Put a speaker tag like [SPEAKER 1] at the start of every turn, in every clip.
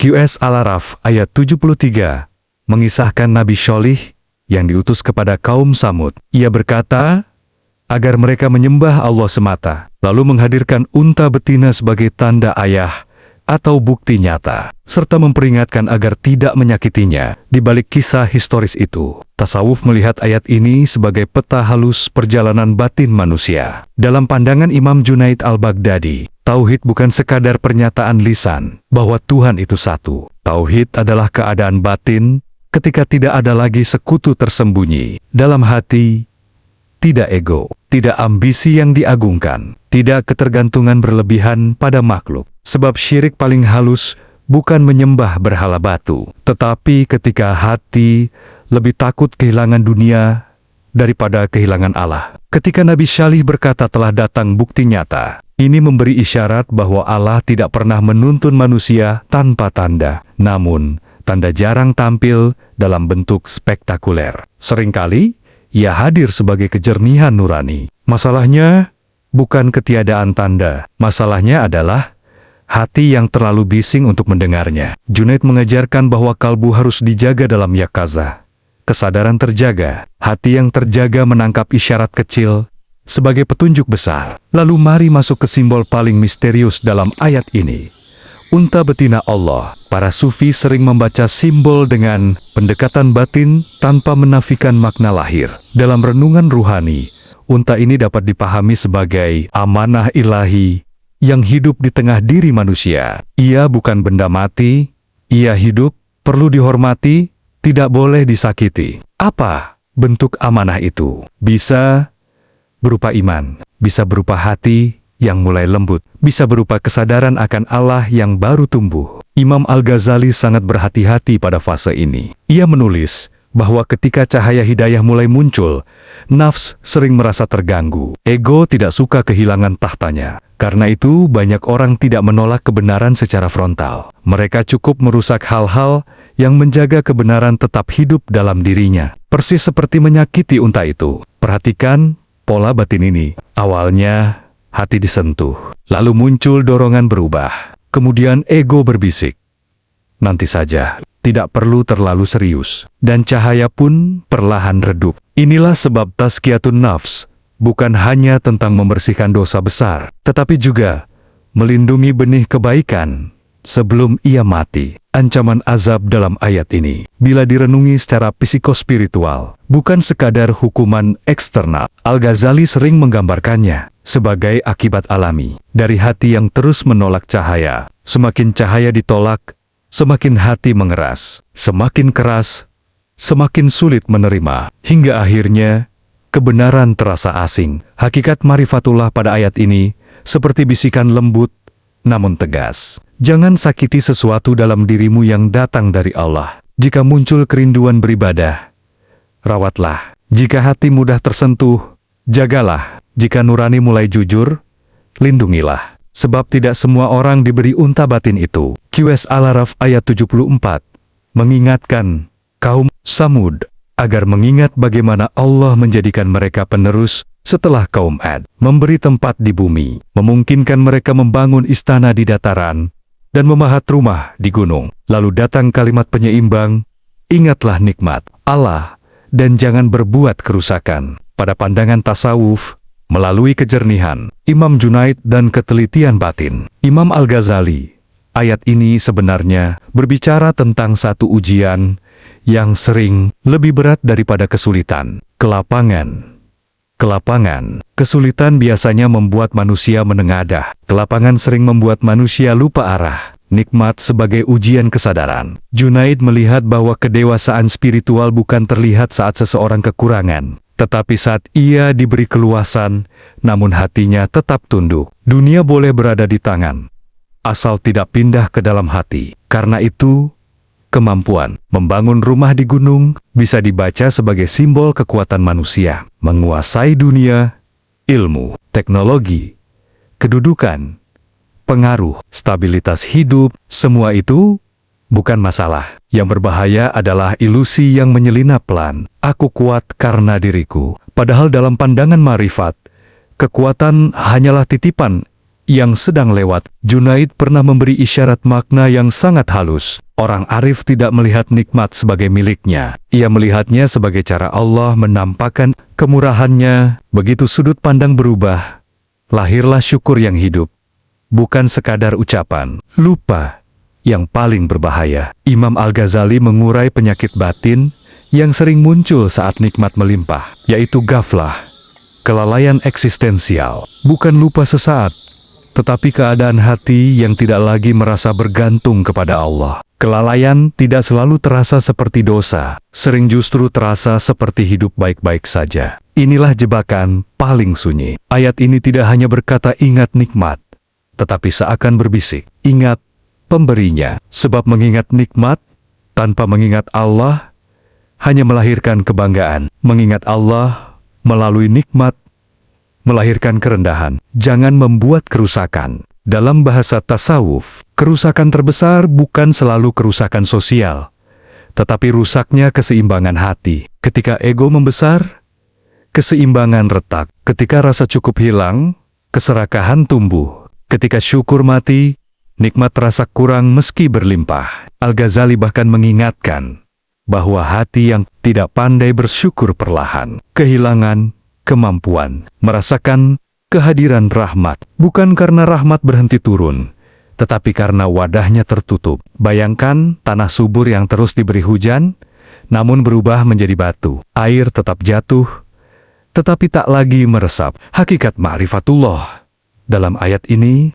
[SPEAKER 1] QS Al-Araf ayat 73 mengisahkan Nabi Syolih yang diutus kepada kaum Samud. Ia berkata, agar mereka menyembah Allah semata, lalu menghadirkan unta betina sebagai tanda ayah atau bukti nyata, serta memperingatkan agar tidak menyakitinya. Di balik kisah historis itu, tasawuf melihat ayat ini sebagai peta halus perjalanan batin manusia. Dalam pandangan Imam Junaid al-Baghdadi, tauhid bukan sekadar pernyataan lisan bahwa Tuhan itu satu. Tauhid adalah keadaan batin ketika tidak ada lagi sekutu tersembunyi dalam hati, tidak ego, tidak ambisi yang diagungkan, tidak ketergantungan berlebihan pada makhluk. Sebab syirik paling halus bukan menyembah berhala batu, tetapi ketika hati lebih takut kehilangan dunia daripada kehilangan Allah. Ketika Nabi Syolih berkata telah datang bukti nyata, ini memberi isyarat bahwa Allah tidak pernah menuntun manusia tanpa tanda. Namun, tanda jarang tampil dalam bentuk spektakuler. Seringkali, ia hadir sebagai kejernihan nurani. Masalahnya bukan ketiadaan tanda. Masalahnya adalah hati yang terlalu bising untuk mendengarnya. Junaid mengajarkan bahwa kalbu harus dijaga dalam yakazah. Kesadaran terjaga, hati yang terjaga menangkap isyarat kecil sebagai petunjuk besar. Lalu mari masuk ke simbol paling misterius dalam ayat ini. Unta betina Allah. Para sufi sering membaca simbol dengan pendekatan batin tanpa menafikan makna lahir. Dalam renungan ruhani, unta ini dapat dipahami sebagai amanah ilahi yang hidup di tengah diri manusia. Ia bukan benda mati, ia hidup, perlu dihormati, tidak boleh disakiti. Apa bentuk amanah itu? Bisa berupa iman, bisa berupa hati yang mulai lembut, bisa berupa kesadaran akan Allah yang baru tumbuh. Imam Al-Ghazali sangat berhati-hati pada fase ini. Ia menulis bahwa ketika cahaya hidayah mulai muncul, nafs sering merasa terganggu. Ego tidak suka kehilangan tahtanya. Karena itu, banyak orang tidak menolak kebenaran secara frontal. Mereka cukup merusak hal-hal yang menjaga kebenaran tetap hidup dalam dirinya. Persis seperti menyakiti unta itu. Perhatikan pola batin ini. Awalnya, hati disentuh. Lalu muncul dorongan berubah. Kemudian ego berbisik. Nanti saja, tidak perlu terlalu serius. Dan cahaya pun perlahan redup. Inilah sebab tazkiyatun nafs bukan hanya tentang membersihkan dosa besar, tetapi juga melindungi benih kebaikan sebelum ia mati. Ancaman azab dalam ayat ini, bila direnungi secara psikospiritual, bukan sekadar hukuman eksternal. Al-Ghazali sering menggambarkannya sebagai akibat alami dari hati yang terus menolak cahaya. Semakin cahaya ditolak, semakin hati mengeras. Semakin keras, semakin sulit menerima. Hingga akhirnya, kebenaran terasa asing. Hakikat marifatullah pada ayat ini seperti bisikan lembut namun tegas. Jangan sakiti sesuatu dalam dirimu yang datang dari Allah. Jika muncul kerinduan beribadah, rawatlah. Jika hati mudah tersentuh, jagalah. Jika nurani mulai jujur, lindungilah. Sebab tidak semua orang diberi unta batin itu. QS Al-Araf ayat 74 mengingatkan kaum Samud agar mengingat bagaimana Allah menjadikan mereka penerus setelah kaum Ad, memberi tempat di bumi, memungkinkan mereka membangun istana di dataran, dan memahat rumah di gunung. Lalu datang kalimat penyeimbang, ingatlah nikmat Allah, dan jangan berbuat kerusakan. Pada pandangan tasawuf, melalui kejernihan, Imam Junaid dan ketelitian batin, Imam Al-Ghazali, ayat ini sebenarnya berbicara tentang satu ujian yang sering lebih berat daripada kesulitan, kelapangan. Kesulitan biasanya membuat manusia menengadah. Kelapangan sering membuat manusia lupa arah. Nikmat sebagai ujian kesadaran. Junaid melihat bahwa kedewasaan spiritual bukan terlihat saat seseorang kekurangan, tetapi saat ia diberi keluasan, namun hatinya tetap tunduk. Dunia boleh berada di tangan, asal tidak pindah ke dalam hati. Karena itu, kemampuan membangun rumah di gunung bisa dibaca sebagai simbol kekuatan manusia. Menguasai dunia, ilmu, teknologi, kedudukan, pengaruh, stabilitas hidup, semua itu bukan masalah. Yang berbahaya adalah ilusi yang menyelinap pelan. Aku kuat karena diriku. Padahal dalam pandangan marifat, kekuatan hanyalah titipan yang sedang lewat. Junaid pernah memberi isyarat makna yang sangat halus. Orang arif tidak melihat nikmat sebagai miliknya. Ia melihatnya sebagai cara Allah menampakkan kemurahannya. Begitu sudut pandang berubah, lahirlah syukur yang hidup, bukan sekadar ucapan. Lupa yang paling berbahaya. Imam Al-Ghazali mengurai penyakit batin yang sering muncul saat nikmat melimpah, yaitu ghaflah, kelalaian eksistensial. Bukan lupa sesaat, tetapi keadaan hati yang tidak lagi merasa bergantung kepada Allah. Kelalaian tidak selalu terasa seperti dosa, sering justru terasa seperti hidup baik-baik saja. Inilah jebakan paling sunyi. Ayat ini tidak hanya berkata ingat nikmat, tetapi seakan berbisik, ingat pemberinya. Sebab mengingat nikmat tanpa mengingat Allah hanya melahirkan kebanggaan. Mengingat Allah melalui nikmat melahirkan kerendahan. Jangan membuat kerusakan. Dalam bahasa tasawuf, kerusakan terbesar bukan selalu kerusakan sosial, tetapi rusaknya keseimbangan hati. Ketika ego membesar, keseimbangan retak. Ketika rasa cukup hilang, keserakahan tumbuh. Ketika syukur mati, nikmat terasa kurang meski berlimpah. Al-Ghazali bahkan mengingatkan bahwa hati yang tidak pandai bersyukur perlahan kehilangan kemampuan merasakan kehadiran rahmat, bukan karena rahmat berhenti turun, tetapi karena wadahnya tertutup. Bayangkan tanah subur yang terus diberi hujan, namun berubah menjadi batu. Air tetap jatuh, tetapi tak lagi meresap. Hakikat ma'rifatullah. Dalam ayat ini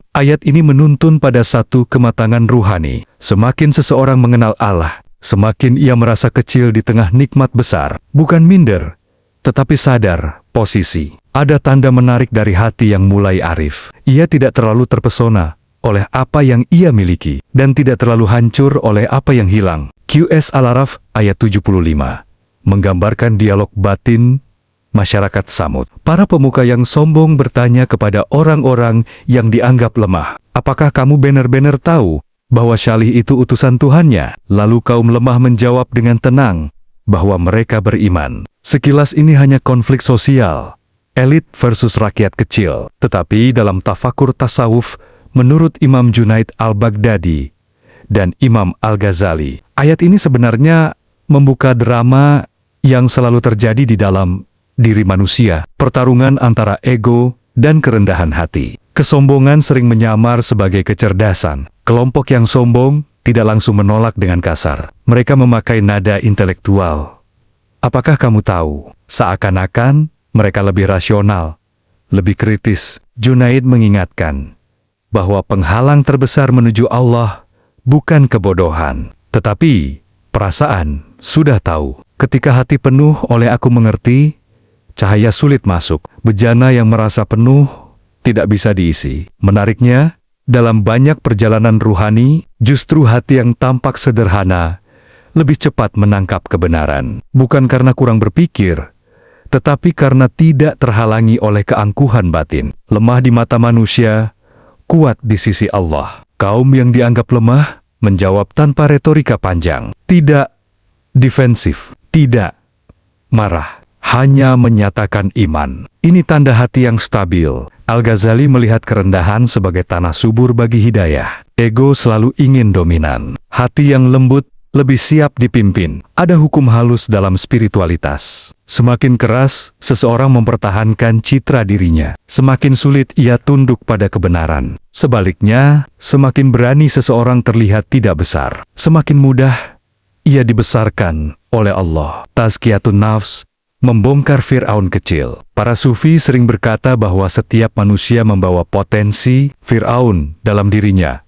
[SPEAKER 1] menuntun pada satu kematangan ruhani. Semakin seseorang mengenal Allah, semakin ia merasa kecil di tengah nikmat besar. Bukan minder, tetapi sadar posisi. Ada tanda menarik dari hati yang mulai arif. Ia tidak terlalu terpesona oleh apa yang ia miliki, dan tidak terlalu hancur oleh apa yang hilang. QS Al-Araf ayat 75 menggambarkan dialog batin masyarakat Samud. Para pemuka yang sombong bertanya kepada orang-orang yang dianggap lemah, apakah kamu benar-benar tahu bahwa Syalih itu utusan Tuhannya? Lalu kaum lemah menjawab dengan tenang bahwa mereka beriman. Sekilas ini hanya konflik sosial, elit versus rakyat kecil. Tetapi dalam tafakur tasawuf, menurut Imam Junaid Al-Baghdadi dan Imam Al-Ghazali, ayat ini sebenarnya membuka drama yang selalu terjadi di dalam diri manusia, pertarungan antara ego dan kerendahan hati. Kesombongan sering menyamar sebagai kecerdasan. Kelompok yang sombong tidak langsung menolak dengan kasar. Mereka memakai nada intelektual. Apakah kamu tahu? Seakan-akan mereka lebih rasional, lebih kritis. Junaid mengingatkan bahwa penghalang terbesar menuju Allah bukan kebodohan, tetapi perasaan. Sudah tahu, ketika hati penuh oleh aku mengerti, cahaya sulit masuk. Bejana yang merasa penuh tidak bisa diisi. Menariknya, dalam banyak perjalanan ruhani, justru hati yang tampak sederhana lebih cepat menangkap kebenaran. Bukan karena kurang berpikir, tetapi karena tidak terhalangi oleh keangkuhan batin. Lemah di mata manusia, kuat di sisi Allah. Kaum yang dianggap lemah menjawab tanpa retorika panjang. Tidak defensif, tidak marah, hanya menyatakan iman. Ini tanda hati yang stabil. Al-Ghazali melihat kerendahan sebagai tanah subur bagi hidayah. Ego selalu ingin dominan. Hati yang lembut lebih siap dipimpin. Ada hukum halus dalam spiritualitas. Semakin keras seseorang mempertahankan citra dirinya, semakin sulit ia tunduk pada kebenaran. Sebaliknya, semakin berani seseorang terlihat tidak besar, semakin mudah ia dibesarkan oleh Allah. Tazkiyatun Nafs membongkar Fir'aun kecil. Para sufi sering berkata bahwa setiap manusia membawa potensi Fir'aun dalam dirinya.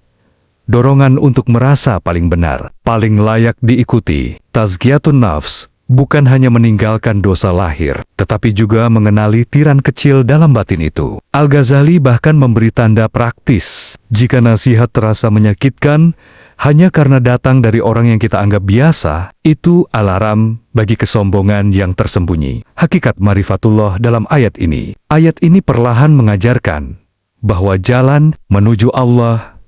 [SPEAKER 1] Dorongan untuk merasa paling benar, paling layak diikuti. Tazkiyatun Nafs bukan hanya meninggalkan dosa lahir, tetapi juga mengenali tiran kecil dalam batin itu. Al-Ghazali bahkan memberi tanda praktis. Jika nasihat terasa menyakitkan hanya karena datang dari orang yang kita anggap biasa, itu alarm bagi kesombongan yang tersembunyi. Hakikat marifatullah dalam ayat ini. Ayat ini perlahan mengajarkan bahwa jalan menuju Allah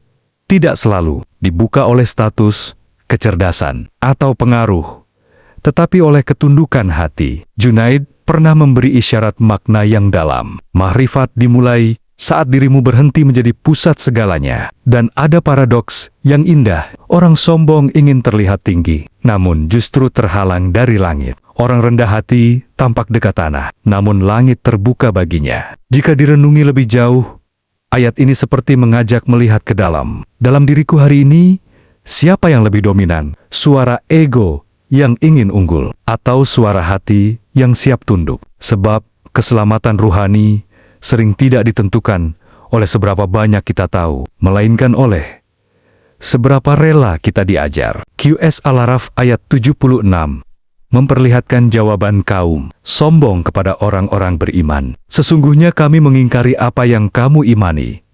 [SPEAKER 1] tidak selalu dibuka oleh status, kecerdasan, atau pengaruh, tetapi oleh ketundukan hati. Junaid pernah memberi isyarat makna yang dalam. Mahrifat dimulai saat dirimu berhenti menjadi pusat segalanya. Dan ada paradoks yang indah. Orang sombong ingin terlihat tinggi, namun justru terhalang dari langit. Orang rendah hati tampak dekat tanah, namun langit terbuka baginya. Jika direnungi lebih jauh, ayat ini seperti mengajak melihat ke dalam. Dalam diriku hari ini, siapa yang lebih dominan? Suara ego yang ingin unggul, atau suara hati yang siap tunduk? Sebab keselamatan ruhani sering tidak ditentukan oleh seberapa banyak kita tahu, melainkan oleh seberapa rela kita diajar. QS Al-Araf ayat 76 memperlihatkan jawaban kaum sombong kepada orang-orang beriman. Sesungguhnya kami mengingkari apa yang kamu imani.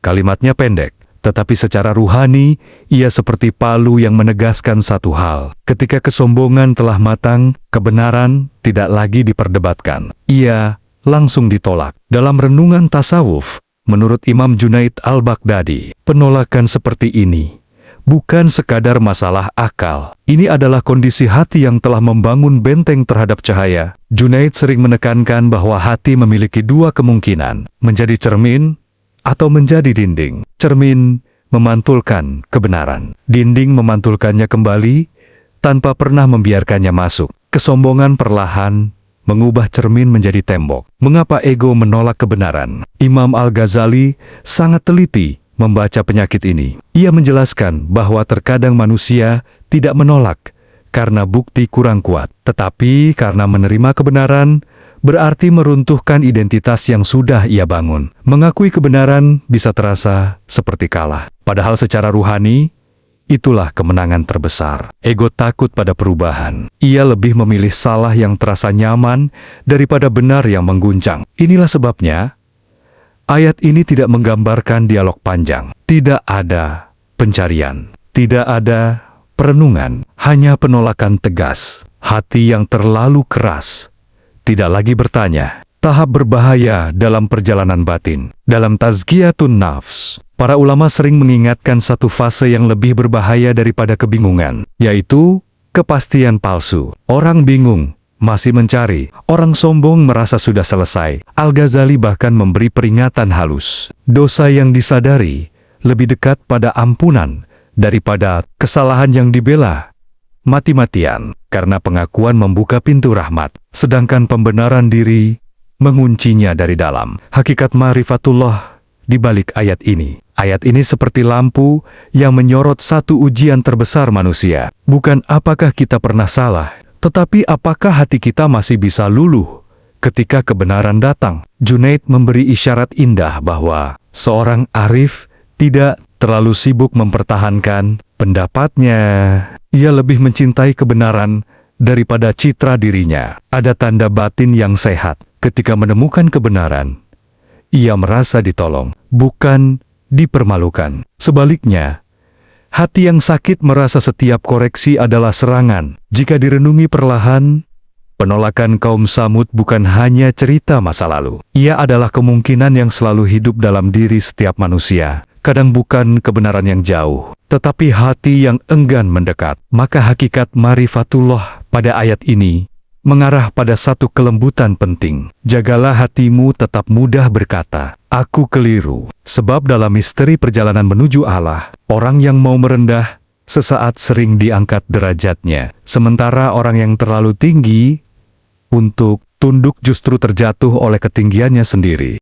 [SPEAKER 1] Kalimatnya pendek, tetapi secara ruhani, ia seperti palu yang menegaskan satu hal. Ketika kesombongan telah matang, kebenaran tidak lagi diperdebatkan. Ia langsung ditolak. Dalam renungan tasawuf, menurut Imam Junaid al-Baghdadi, penolakan seperti ini bukan sekadar masalah akal. Ini adalah kondisi hati yang telah membangun benteng terhadap cahaya. Junaid sering menekankan bahwa hati memiliki dua kemungkinan, menjadi cermin atau menjadi dinding. Cermin memantulkan kebenaran. Dinding memantulkannya kembali tanpa pernah membiarkannya masuk. Kesombongan perlahan mengubah cermin menjadi tembok. Mengapa ego menolak kebenaran? Imam Al-Ghazali sangat teliti membaca penyakit ini. Ia menjelaskan bahwa terkadang manusia tidak menolak karena bukti kurang kuat, tetapi karena menerima kebenaran berarti meruntuhkan identitas yang sudah ia bangun. Mengakui kebenaran bisa terasa seperti kalah. Padahal secara ruhani, itulah kemenangan terbesar. Ego takut pada perubahan. Ia lebih memilih salah yang terasa nyaman daripada benar yang mengguncang. Inilah sebabnya, ayat ini tidak menggambarkan dialog panjang. Tidak ada pencarian. Tidak ada perenungan. Hanya penolakan tegas. Hati yang terlalu keras tidak lagi bertanya. Tahap berbahaya dalam perjalanan batin. Dalam Tazkiyatun Nafs, para ulama sering mengingatkan satu fase yang lebih berbahaya daripada kebingungan, yaitu kepastian palsu. Orang bingung, masih mencari. Orang sombong merasa sudah selesai. Al-Ghazali bahkan memberi peringatan halus. Dosa yang disadari lebih dekat pada ampunan daripada kesalahan yang dibela mati-matian, karena pengakuan membuka pintu rahmat, sedangkan pembenaran diri menguncinya dari dalam. Hakikat ma'rifatullah di balik ayat ini. Ayat ini seperti lampu yang menyorot satu ujian terbesar manusia. Bukan apakah kita pernah salah, tetapi apakah hati kita masih bisa luluh ketika kebenaran datang. Junaid memberi isyarat indah bahwa seorang arif tidak terlalu sibuk mempertahankan pendapatnya. Ia lebih mencintai kebenaran daripada citra dirinya. Ada tanda batin yang sehat. Ketika menemukan kebenaran, ia merasa ditolong, bukan dipermalukan. Sebaliknya, hati yang sakit merasa setiap koreksi adalah serangan. Jika direnungi perlahan, penolakan kaum Samud bukan hanya cerita masa lalu. Ia adalah kemungkinan yang selalu hidup dalam diri setiap manusia. Kadang bukan kebenaran yang jauh, tetapi hati yang enggan mendekat. Maka hakikat ma'rifatullah pada ayat ini mengarah pada satu kelembutan penting. Jagalah hatimu tetap mudah berkata, "Aku keliru." Sebab dalam misteri perjalanan menuju Allah, orang yang mau merendah sesaat sering diangkat derajatnya. Sementara orang yang terlalu tinggi untuk tunduk justru terjatuh oleh ketinggiannya sendiri.